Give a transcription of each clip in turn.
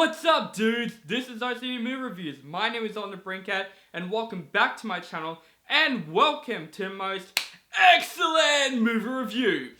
What's up, dudes? This is OCD Movie Reviews. My name is Brigette, and welcome back to my channel, and welcome to the most excellent movie review.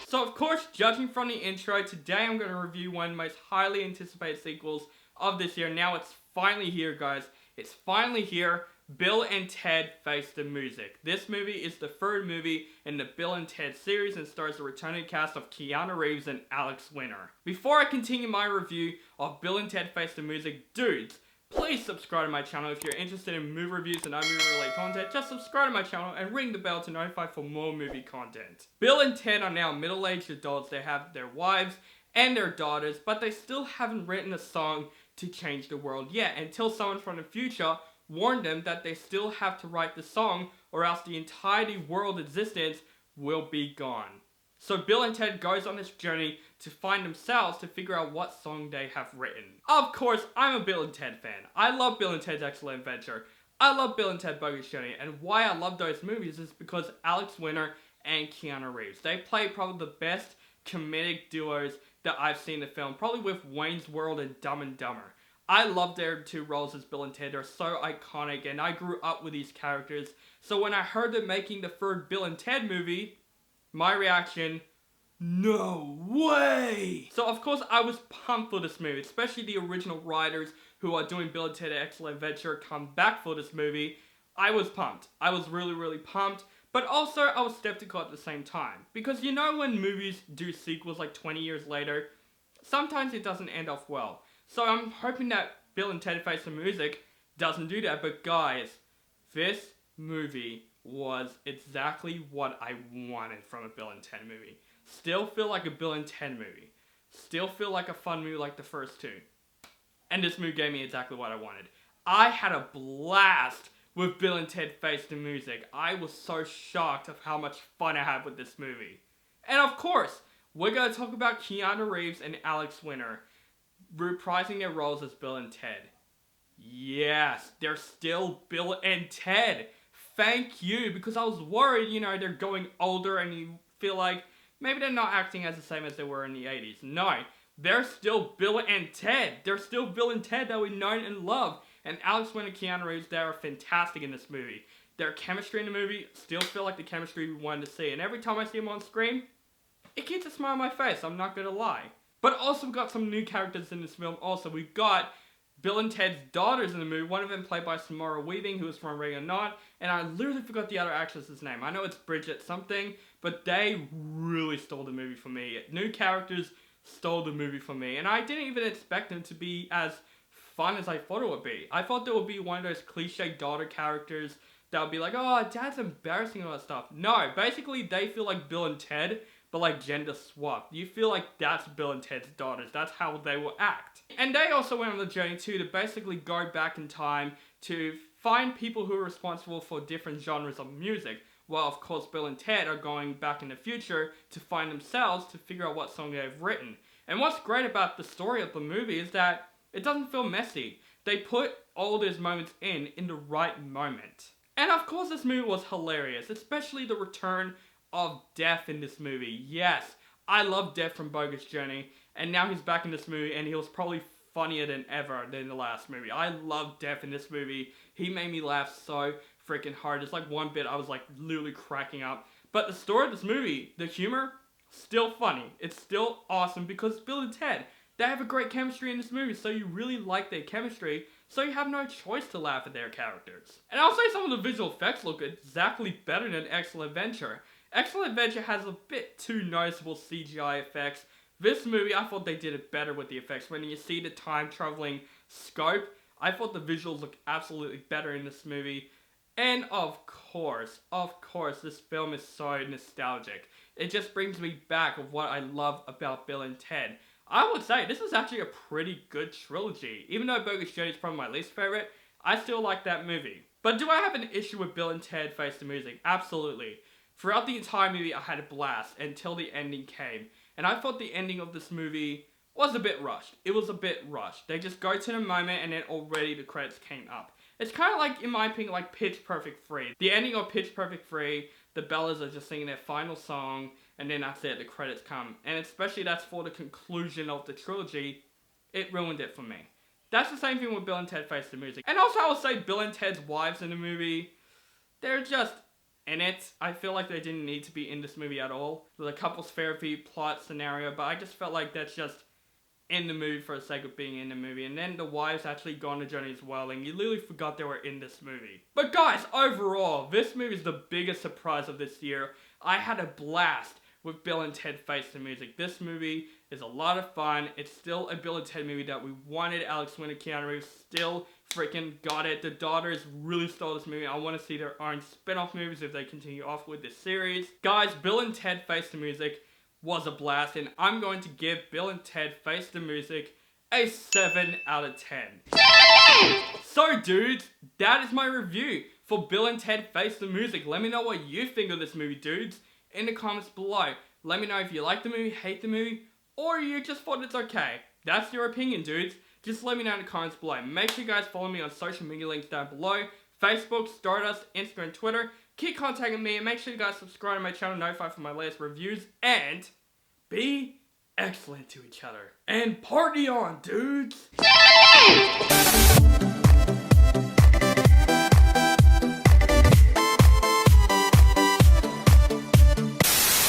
So, of course, judging from the intro, today I'm going to review one of the most highly anticipated sequels of this year. Now it's finally here, guys. It's finally here. Bill and Ted Face the Music. This movie is the third movie in the Bill and Ted series and stars the returning cast of Keanu Reeves and Alex Winter. Before I continue my review of Bill and Ted Face the Music, dudes, please subscribe to my channel if you're interested in movie reviews and other movie-related content. Just subscribe to my channel and ring the bell to notify for more movie content. Bill and Ted are now middle-aged adults. They have their wives and their daughters, but they still haven't written a song to change the world yet, until someone from the future warned them that they still have to write the song or else the entirety world existence will be gone. So Bill and Ted goes on this journey to find themselves to figure out what song they have written. Of course, I'm a Bill and Ted fan. I love Bill and Ted's Excellent Adventure. I love Bill and Ted Bogus Journey, and why I love those movies is because Alex Winter and Keanu Reeves. They play probably the best comedic duos that I've seen in the film, probably with Wayne's World and Dumb and Dumber. I love their two roles as Bill and Ted. They're so iconic, and I grew up with these characters. So when I heard them making the third Bill and Ted movie, my reaction, no way! So of course I was pumped for this movie, especially the original writers who are doing Bill and Ted Excellent Adventure come back for this movie. I was pumped. I was really pumped. But also I was skeptical at the same time. Because you know when movies do sequels like 20 years later, sometimes it doesn't end off well. So I'm hoping that Bill and Ted Face the Music doesn't do that. But guys, this movie was exactly what I wanted from a Bill and Ted movie. Still feel like a Bill and Ted movie. Still feel like a fun movie like the first two. And this movie gave me exactly what I wanted. I had a blast with Bill and Ted Face the Music. I was so shocked of how much fun I had with this movie. And of course, we're going to talk about Keanu Reeves and Alex Winter reprising their roles as Bill and Ted. Yes, they're still Bill and Ted. Thank you, because I was worried, you know, they're going older and you feel like maybe they're not acting as the same as they were in the 80s. No, they're still Bill and Ted. They're still Bill and Ted that we know and love. And Alex Winter and Keanu Reeves, they are fantastic in this movie. Their chemistry in the movie still feel like the chemistry we wanted to see. And every time I see them on screen, it keeps a smile on my face, I'm not gonna lie. But also we've got some new characters in this film also. We've got Bill and Ted's daughters in the movie. One of them played by Samara, who is from Regan Not. And I literally forgot the other actress's name. I know it's Brigette something, but they really stole the movie for me. New characters stole the movie for me. And I didn't even expect them to be as fun as I thought it would be. I thought there would be one of those cliche daughter characters that would be like, oh, Dad's embarrassing all that stuff. No, basically they feel like Bill and Ted, but like gender swapped. You feel like that's Bill and Ted's daughters. That's how they will act. And they also went on the journey too to basically go back in time to find people who are responsible for different genres of music. While of course Bill and Ted are going back in the future to find themselves to figure out what song they've written. And what's great about the story of the movie is that it doesn't feel messy. They put all those moments in the right moment. And of course this movie was hilarious, especially the return of Death in this movie. Yes, I love Death from Bogus Journey, and now he's back in this movie, and he was probably funnier than ever than the last movie. I love Death in this movie. He made me laugh so freaking hard. It's like one bit I was like literally cracking up. But the story of this movie, the humor, still funny. It's still awesome because Bill and Ted, they have a great chemistry in this movie, so you really like their chemistry, so you have no choice to laugh at their characters. And I'll say some of the visual effects look exactly better than Excellent Adventure. Excellent Adventure has a bit too noticeable CGI effects. This movie, I thought they did it better with the effects. When you see the time-traveling scope, I thought the visuals looked absolutely better in this movie. And of course, this film is so nostalgic. It just brings me back of what I love about Bill and Ted. I would say this is actually a pretty good trilogy. Even though Bogus Journey is probably my least favorite, I still like that movie. But do I have an issue with Bill and Ted Face the Music? Absolutely. Throughout the entire movie, I had a blast until the ending came. And I thought the ending of this movie was a bit rushed. It was a bit rushed. They just go to the moment and then already the credits came up. It's kind of like, in my opinion, like Pitch Perfect 3. The ending of Pitch Perfect 3, the Bellas are just singing their final song, and then that's it, the credits come. And especially that's for the conclusion of the trilogy. it ruined it for me. That's the same thing with Bill and Ted Face the Music. And also I will say Bill and Ted's wives in the movie, they're just in it. I feel like they didn't need to be in this movie at all. There's a couples therapy plot scenario, but I just felt like that's just in the movie for the sake of being in the movie. And then the wives actually go on the journey as well, and you literally forgot they were in this movie. But guys, overall, this movie is the biggest surprise of this year. I had a blast with Bill and Ted Face the Music. This movie is a lot of fun. It's still a Bill and Ted movie that we wanted. Alex Winter, Keanu Reeves still freaking got it. The daughters really stole this movie. I want to see their own spin-off movies if they continue off with this series. Guys, Bill and Ted Face the Music was a blast, and I'm going to give Bill and Ted Face the Music a 7 out of 10. So dudes, that is my review for Bill and Ted Face the Music. Let me know what you think of this movie, dudes, in the comments below. Let me know if you like the movie, hate the movie, or you just thought it's okay. That's your opinion, dudes. Just let me know in the comments below. Make sure you guys follow me on social media links down below. Facebook, Stardust, Instagram, Twitter. Keep contacting me, and make sure you guys subscribe to my channel, notified for my latest reviews, and be excellent to each other. And party on, dudes!